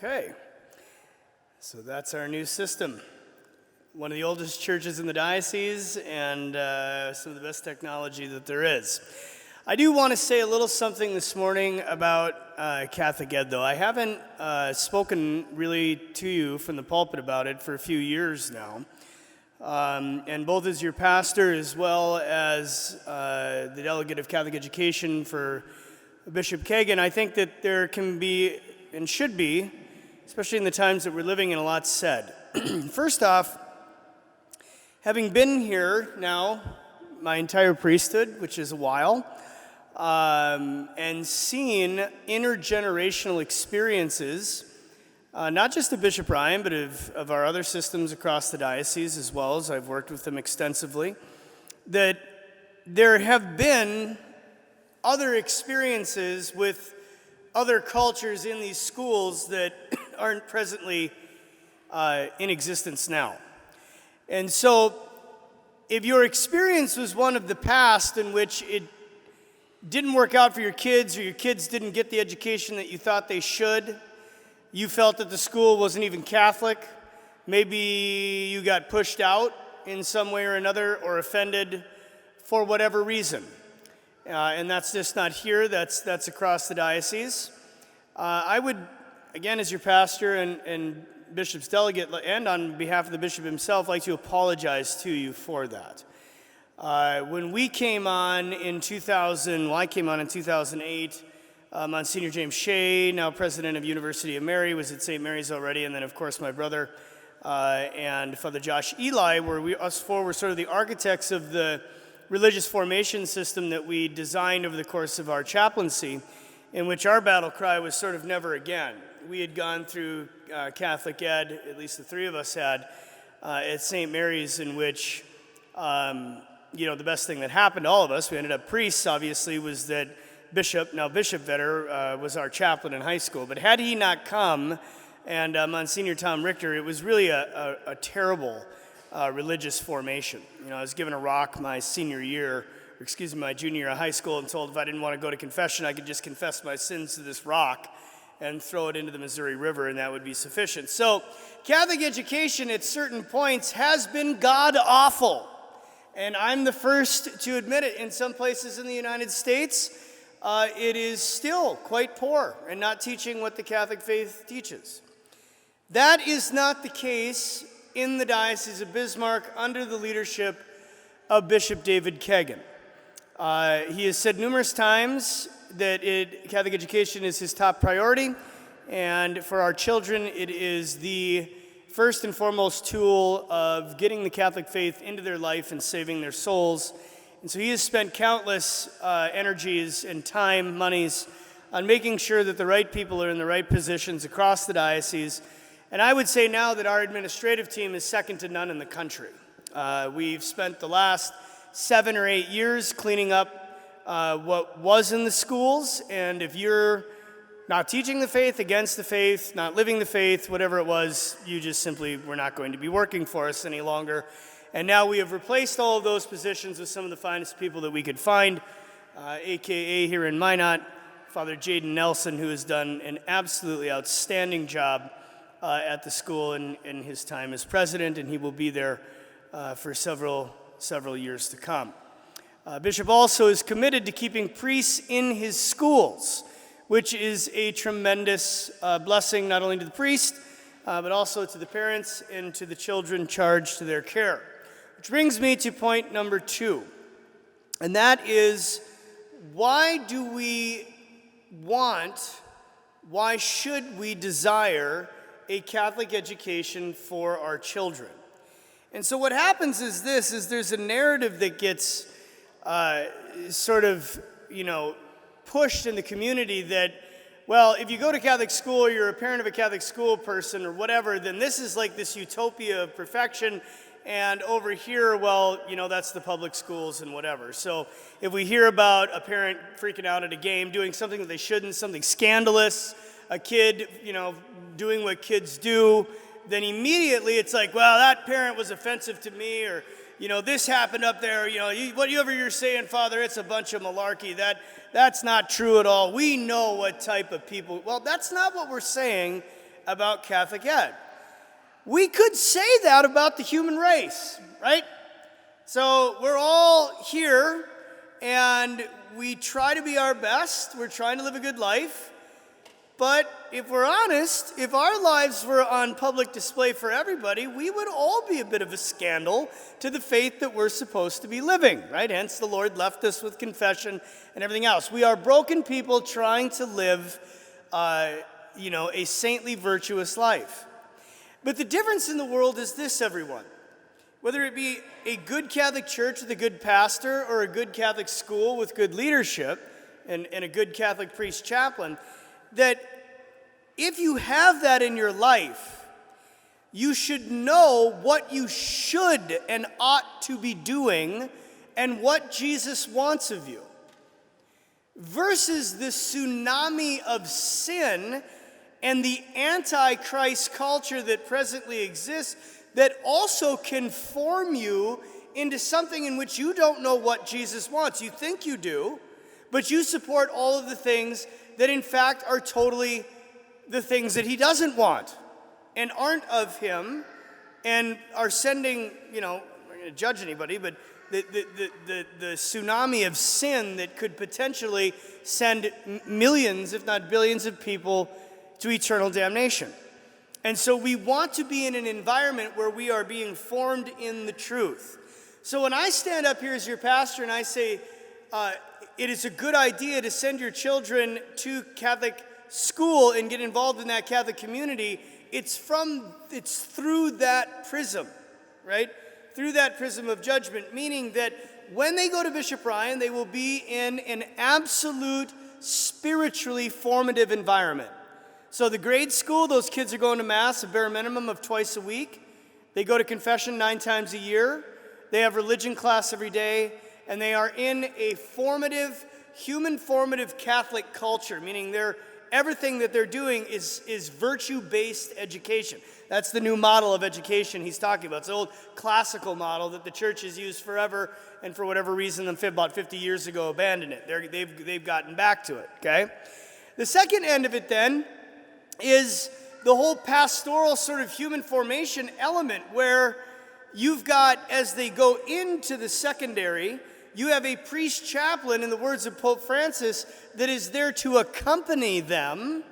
Okay, so that's our new system. One of the oldest churches in the diocese and some of the best technology that there is. I do want to say a little something this morning about Catholic Ed, though. I haven't spoken really to you from the pulpit about it for a few years now. And both as your pastor as well as the delegate of Catholic Education for Bishop Kagan, I think that there can be and should be, especially in the times that we're living in, a lot said. First off, having been here now my entire priesthood, which is a while, and seen intergenerational experiences, not just of Bishop Ryan, but of our other systems across the diocese as well, as I've worked with them extensively, that there have been other experiences with other cultures in these schools that aren't presently in existence now. And so if your experience was one of the past in which it didn't work out for your kids, or your kids didn't get the education that you thought they should, you felt that the school wasn't even Catholic, maybe you got pushed out in some way or another or offended for whatever reason. And that's just not here, that's across the diocese. I would, again, as your pastor and bishop's delegate, and on behalf of the bishop himself, like to apologize to you for that. When we came on in 2000, well, I came on in 2008, Monsignor James Shea, now president of University of Mary, was at St. Mary's already, and then of course my brother and Father Josh Eli, us four were sort of the architects of the religious formation system that we designed over the course of our chaplaincy, in which our battle cry was sort of never again. We had gone through Catholic Ed, at least the three of us had, at St. Mary's, in which, the best thing that happened to all of us, we ended up priests, obviously, was that Bishop Vetter, was our chaplain in high school. But had he not come, and Monsignor Tom Richter, it was really a terrible religious formation. I was given a rock my junior year of high school, and told if I didn't want to go to confession, I could just confess my sins to this rock and throw it into the Missouri River, and that would be sufficient. So Catholic education at certain points has been god-awful, and I'm the first to admit it. In some places in the United States, it is still quite poor and not teaching what the Catholic faith teaches. That is not the case in the Diocese of Bismarck under the leadership of Bishop David Kagan. He has said numerous times that Catholic education is his top priority, and for our children it is the first and foremost tool of getting the Catholic faith into their life and saving their souls. And so he has spent countless energies and time, monies, on making sure that the right people are in the right positions across the diocese. And I would say now that our administrative team is second to none in the country. We've spent the last 7 or 8 years cleaning up what was in the schools, and if you're not teaching the faith, against the faith, not living the faith, whatever it was, you just simply were not going to be working for us any longer. And now we have replaced all of those positions with some of the finest people that we could find, AKA here in Minot, Father Jaden Nelson, who has done an absolutely outstanding job at the school in his time as president, and he will be there for several years to come. Bishop also is committed to keeping priests in his schools, which is a tremendous blessing not only to the priest, but also to the parents and to the children charged to their care. Which brings me to point number 2, and that is, why should we desire a Catholic education for our children? And so what happens is there's a narrative that gets pushed in the community that, well, if you go to Catholic school or you're a parent of a Catholic school person or whatever, then this is like this utopia of perfection, and over here, well, that's the public schools and whatever. So if we hear about a parent freaking out at a game, doing something that they shouldn't, something scandalous, a kid, doing what kids do, then immediately it's like, well, that parent was offensive to me, or this happened up there, whatever you're saying, Father, it's a bunch of malarkey. That's not true at all. We know what type of people. Well, that's not what we're saying, about Catholic ed. We could say that about the human race, right? So we're all here, and we try to be our best. We're trying to live a good life. But if we're honest, if our lives were on public display for everybody, we would all be a bit of a scandal to the faith that we're supposed to be living, right? Hence, the Lord left us with confession and everything else. We are broken people trying to live, a saintly, virtuous life. But the difference in the world is this, everyone. Whether it be a good Catholic church with a good pastor or a good Catholic school with good leadership and a good Catholic priest chaplain, that if you have that in your life, you should know what you should and ought to be doing and what Jesus wants of you. Versus the tsunami of sin and the anti-Christ culture that presently exists that also can form you into something in which you don't know what Jesus wants. You think you do, but you support all of the things that in fact are totally the things that he doesn't want and aren't of him and are sending, I'm not going to judge anybody, but the tsunami of sin that could potentially send millions, if not billions of people to eternal damnation. And so we want to be in an environment where we are being formed in the truth. So when I stand up here as your pastor and I say, it is a good idea to send your children to Catholic school and get involved in that Catholic community, it's through that prism, right? Through that prism of judgment, meaning that when they go to Bishop Ryan, they will be in an absolute spiritually formative environment. So the grade school, those kids are going to Mass a bare minimum of twice a week. They go to confession 9 times a year. They have religion class every day. And they are in a formative, human-formative Catholic culture, meaning everything that they're doing is virtue-based education. That's the new model of education he's talking about. It's the old classical model that the church has used forever, and for whatever reason, about 50 years ago, abandoned it. They've gotten back to it, okay? The second end of it, then, is the whole pastoral sort of human formation element, where you've got, as they go into the secondary, you have a priest chaplain, in the words of Pope Francis, that is there to accompany them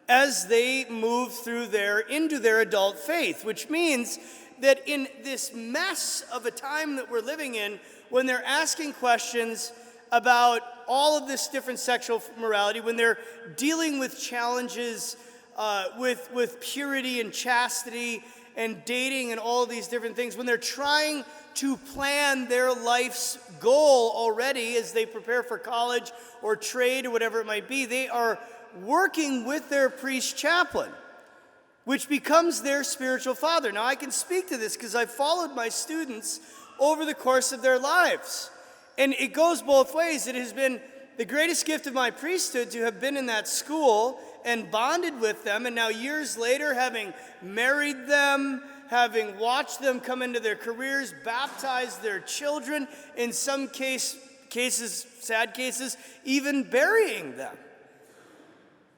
as they move into their adult faith, which means that in this mess of a time that we're living in, when they're asking questions about all of this different sexual morality, when they're dealing with challenges with purity and chastity and dating and all of these different things, when they're trying to plan their life's goal already as they prepare for college or trade or whatever it might be, they are working with their priest chaplain, which becomes their spiritual father. Now, I can speak to this because I've followed my students over the course of their lives. And it goes both ways. It has been the greatest gift of my priesthood to have been in that school and bonded with them, and now years later, having married them, having watched them come into their careers, baptize their children, in some cases, sad cases, even burying them.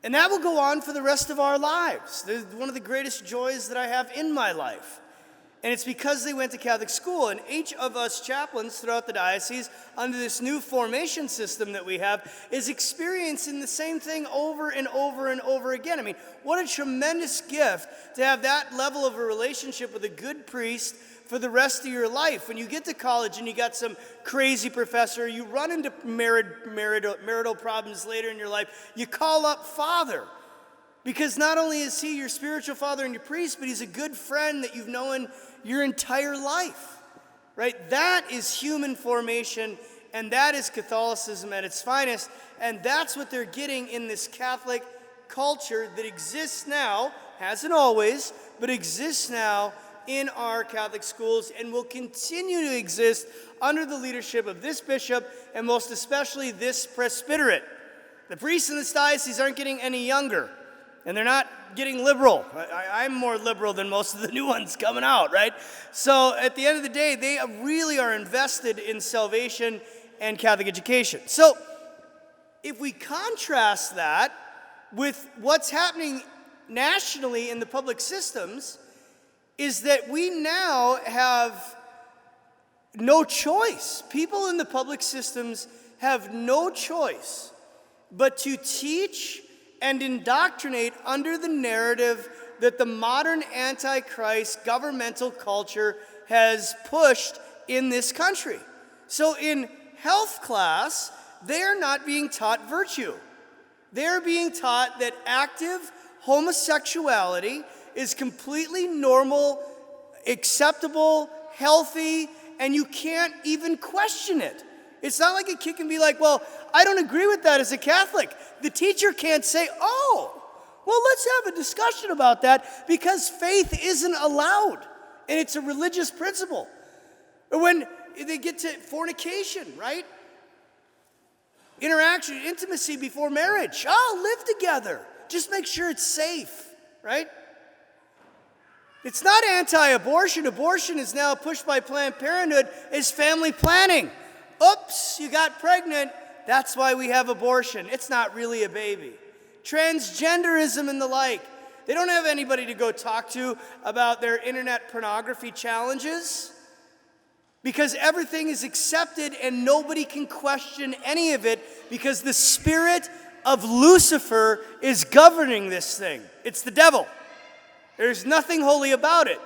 And that will go on for the rest of our lives. They're one of the greatest joys that I have in my life. And it's because they went to Catholic school. And each of us chaplains throughout the diocese, under this new formation system that we have, is experiencing the same thing over and over and over again. I mean, what a tremendous gift to have that level of a relationship with a good priest for the rest of your life. When you get to college and you got some crazy professor, you run into marital problems later in your life, you call up Father. Because not only is he your spiritual father and your priest, but he's a good friend that you've known your entire life, right? That is human formation, and that is Catholicism at its finest, and that's what they're getting in this Catholic culture that exists now, hasn't always, but exists now in our Catholic schools and will continue to exist under the leadership of this bishop and most especially this presbyterate. The priests in this diocese aren't getting any younger. And they're not getting liberal. I'm more liberal than most of the new ones coming out, right? So at the end of the day, they really are invested in salvation and Catholic education. So if we contrast that with what's happening nationally in the public systems is that we now have no choice. People in the public systems have no choice but to teach and indoctrinate under the narrative that the modern antichrist governmental culture has pushed in this country. So in health class, they are not being taught virtue. They're being taught that active homosexuality is completely normal, acceptable, healthy, and you can't even question it. It's not like a kid can be like, well, I don't agree with that as a Catholic. The teacher can't say, oh, well, let's have a discussion about that, because faith isn't allowed, and it's a religious principle. Or when they get to fornication, right? Interaction, intimacy before marriage. Oh, live together. Just make sure it's safe, right? It's not anti-abortion. Abortion is now pushed by Planned Parenthood as family planning. Oops, you got pregnant. That's why we have abortion. It's not really a baby. Transgenderism and the like. They don't have anybody to go talk to about their internet pornography challenges because everything is accepted and nobody can question any of it because the spirit of Lucifer is governing this thing. It's the devil. There's nothing holy about it.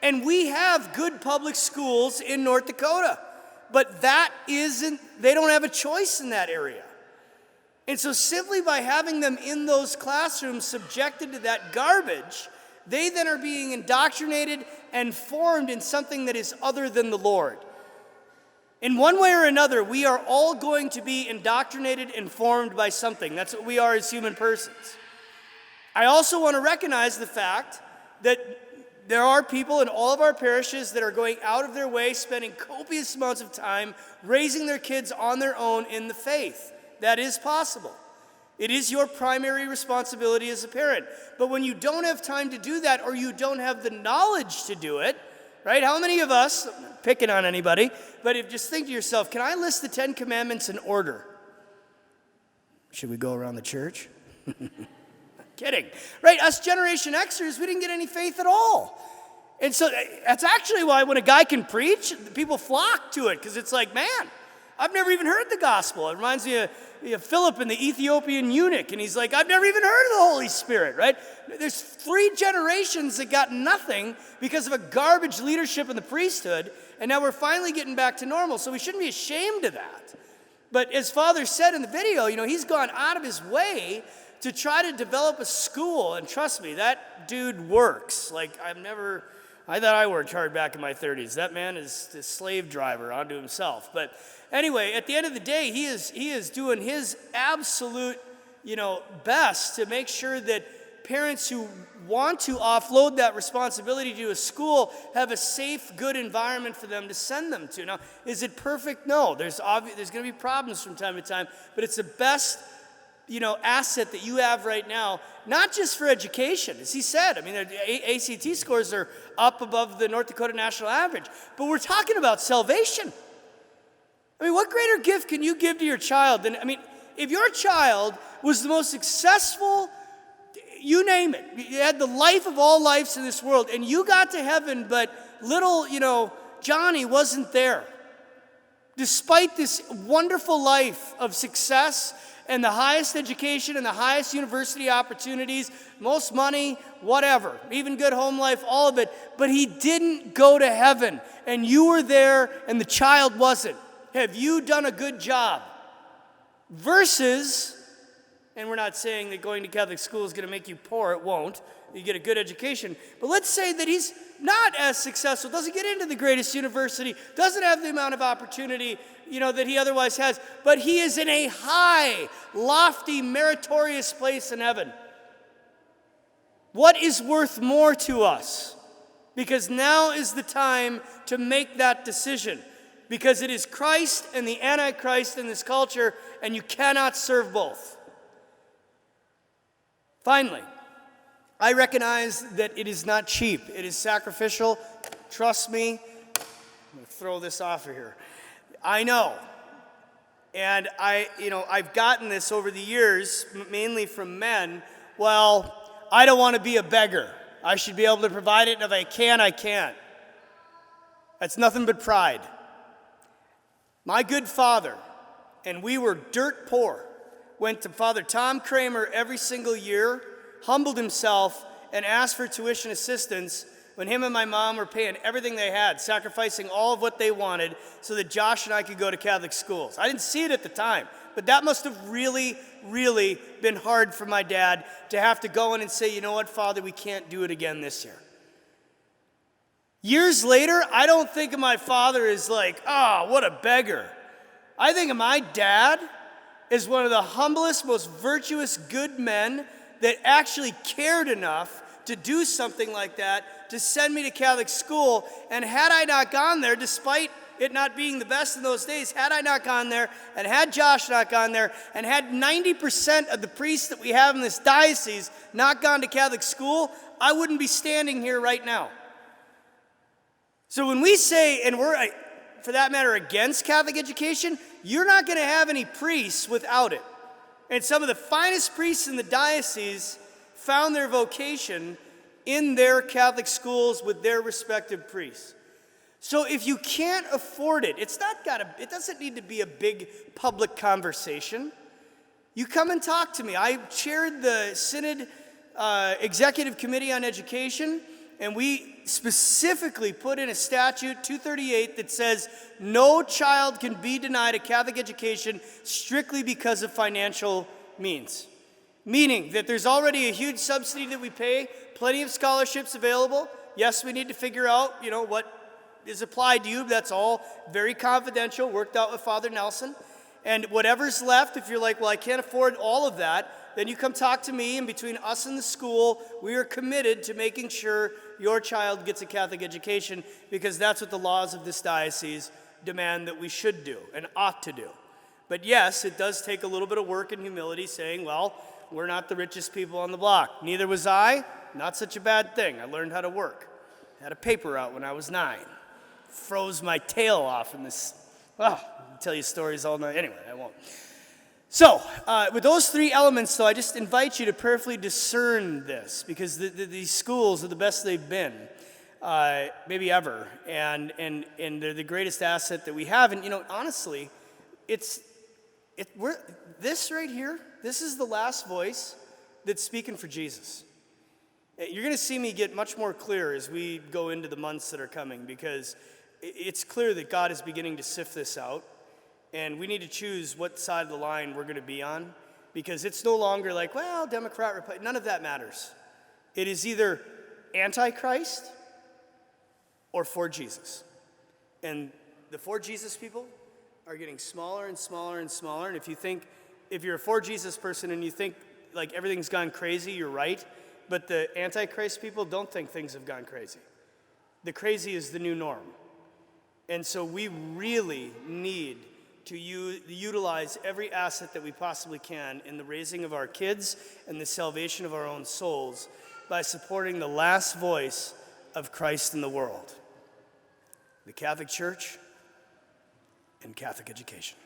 And we have good public schools in North Dakota, but they don't have a choice in that area. And so simply by having them in those classrooms subjected to that garbage, they then are being indoctrinated and formed in something that is other than the Lord. In one way or another, we are all going to be indoctrinated and formed by something. That's what we are as human persons. I also want to recognize the fact that there are people in all of our parishes that are going out of their way, spending copious amounts of time raising their kids on their own in the faith. That is possible. It is your primary responsibility as a parent. But when you don't have time to do that or you don't have the knowledge to do it, right? How many of us, I'm not picking on anybody, but if just think to yourself, can I list the 10 Commandments in order? Should we go around the church? Kidding. Right? Us Generation Xers, we didn't get any faith at all. And so that's actually why when a guy can preach, people flock to it, because it's like, man, I've never even heard the gospel. It reminds me of Philip and the Ethiopian eunuch, and he's like, I've never even heard of the Holy Spirit, right? There's 3 generations that got nothing because of a garbage leadership in the priesthood, and now we're finally getting back to normal, so we shouldn't be ashamed of that. But as Father said in the video, he's gone out of his way to try to develop a school, and trust me, that dude works. I thought I worked hard back in my 30s. That man is the slave driver onto himself. But anyway, at the end of the day, he is doing his absolute, best to make sure that parents who want to offload that responsibility to a school have a safe, good environment for them to send them to. Now, is it perfect? No. There's going to be problems from time to time, but it's the best asset that you have right now, not just for education. As he said, the ACT scores are up above the North Dakota national average, but we're talking about salvation. What greater gift can you give to your child than, if your child was the most successful, you name it, you had the life of all lives in this world, and you got to heaven, but little, Johnny wasn't there. Despite this wonderful life of success and the highest education and the highest university opportunities, most money, whatever, even good home life, all of it, but he didn't go to heaven, and you were there and the child wasn't. Have you done a good job? Versus, and we're not saying that going to Catholic school is going to make you poor, it won't. You get a good education. But let's say that he's not as successful, doesn't get into the greatest university, doesn't have the amount of opportunity, that he otherwise has, but he is in a high, lofty, meritorious place in heaven. What is worth more to us? Because now is the time to make that decision. Because it is Christ and the Antichrist in this culture, and you cannot serve both. Finally, I recognize that it is not cheap. It is sacrificial. Trust me. I'm going to throw this off of here. I know. And I've gotten this over the years, mainly from men. Well, I don't want to be a beggar. I should be able to provide it, and if I can, I can't. That's nothing but pride. My good father, and we were dirt poor, went to Father Tom Kramer every single year, humbled himself, and asked for tuition assistance when him and my mom were paying everything they had, sacrificing all of what they wanted so that Josh and I could go to Catholic schools. I didn't see it at the time, but that must have really, really been hard for my dad to have to go in and say, you know what, Father, we can't do it again this year. Years later, I don't think of my father as like, oh, what a beggar. I think of my dad as one of the humblest, most virtuous, good men that actually cared enough to do something like that, to send me to Catholic school. And had I not gone there, despite it not being the best in those days, had I not gone there, and had Josh not gone there, and had 90% of the priests that we have in this diocese not gone to Catholic school, I wouldn't be standing here right now. So when we say, and we're, for that matter, against Catholic education, you're not going to have any priests without it. And some of the finest priests in the diocese found their vocation in their Catholic schools with their respective priests. So if you can't afford it, it doesn't need to be a big public conversation. You come and talk to me. I chaired the Synod Executive Committee on Education, and we specifically put in a statute, 238, that says no child can be denied a Catholic education strictly because of financial means. Meaning that there's already a huge subsidy that we pay, plenty of scholarships available. Yes, we need to figure out, what is applied to you. That's all very confidential, worked out with Father Nelson. And whatever's left, if you're like, well, I can't afford all of that, then you come talk to me, and between us and the school, we are committed to making sure your child gets a Catholic education, because that's what the laws of this diocese demand that we should do and ought to do. But yes, it does take a little bit of work and humility saying, well, we're not the richest people on the block. Neither was I. Not such a bad thing. I learned how to work. Had a paper route when I was 9. Froze my tail off in this. Well, I'll tell you stories all night. Anyway, I won't. So, with those 3 elements, though, I just invite you to prayerfully discern this, because these schools are the best they've been, maybe ever, and they're the greatest asset that we have. And, honestly, this right here, this is the last voice that's speaking for Jesus. You're going to see me get much more clear as we go into the months that are coming, because it's clear that God is beginning to sift this out, and we need to choose what side of the line we're going to be on, because it's no longer like, well, Democrat, Republican, none of that matters. It is either anti-Christ or for Jesus. And the for Jesus people are getting smaller and smaller and smaller. And if you're a for Jesus person and you think like everything's gone crazy, you're right. But the anti-Christ people don't think things have gone crazy. The crazy is the new norm. And so we really need to utilize every asset that we possibly can in the raising of our kids and the salvation of our own souls by supporting the last voice of Christ in the world, the Catholic Church and Catholic education.